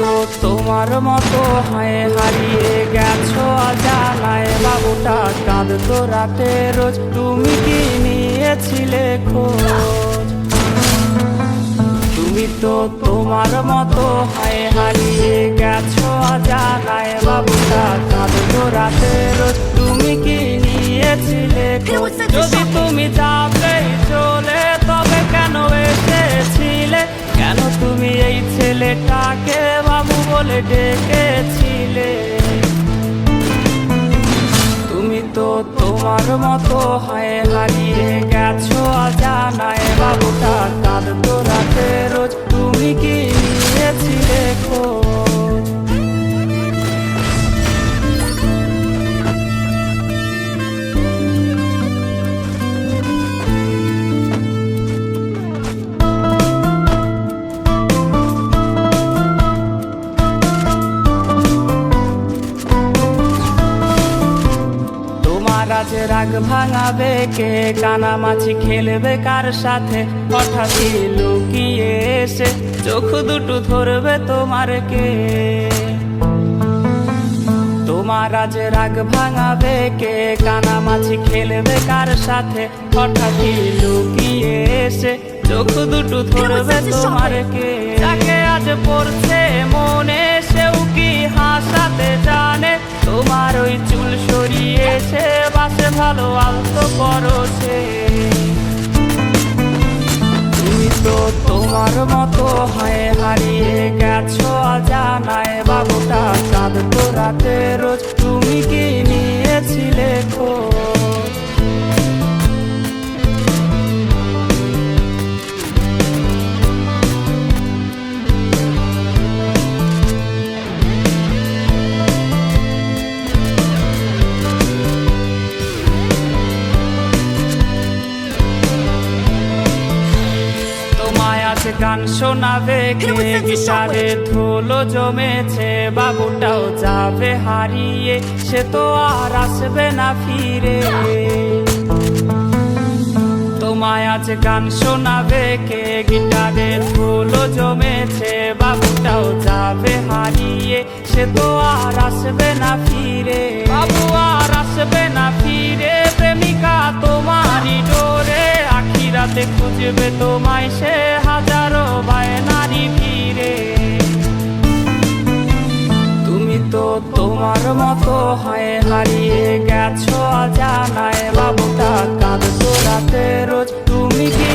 তো তোমার মতো হায় হারিয়ে গেছো অজানায়, বাবুটা কাঁদতো রাতে রোজ, তুমি কি নিয়েছিলে খোঁজ? তুমি তো তোমার মতো হায় হারিয়ে গেছো অজানায়, বাবুটা কাঁদতো রাতে রোজ, তুমি কি নিয়েছিলে খোঁজ? যদি তুমি যাবে চলে তবে কেন এসেছিলে? কেন তুমি এই ছেলেটাকে বাবু বলে ডেকেছিলে? তুমি তো তোমার মতো হায় হারিয়ে গেছো অজানায়, বাবুটা কাঁদতো রাতে রোজ, তুমি কি নিয়েছিলে খোঁজ? আজ রাগ ভাঙাবে কে? কানামাছি খেলবে কার সাথে? হঠাৎই লুকিয়ে এসে চোখ দুটো ধরবে তোমার কে? তোমার আজ রাগ ভাঙাবে কে? কানামাছি খেলবে কার সাথে? হঠাৎই লুকিয়ে এসে চোখ দুটো ধরবে তোমার কে? যাকে আজ পড়ছে মনে সেও কি হাসাতে জানে? তোমার ওই চুল সরিয়ে সে বাসে ভালো আলতো করছে। তুমি তো তোমার মতো হায় হারিয়ে গেছো অজানায়, বাবুটা কাঁদতো রাতে রোজ, তুমি কি নিয়েছিলে খোঁজ? গান শোনাবে কে? গিটারে ধুলো জমেছে, বাবুটাও যাবে হারিয়ে, সে তো আর আসবে না ফিরে। তোমায় আজ গান শোনাবে কে? গিটারে ধুলো জমেছে, বাবুটাও যাবে হারিয়ে, সে তো আর আসবে না ফিরে। বাবু আর আসবে না ফিরে, প্রেমিকা তোমারই ডোরে, আখিরাতে খুঁজবে তোমায় সে হাজারো বায়নারি ফিরে। তুমি তো তোমার মতো হায় হারিয়ে গেছো অজানায়, বাবুটা কাঁদতো রাতে রোজ, তুমি কি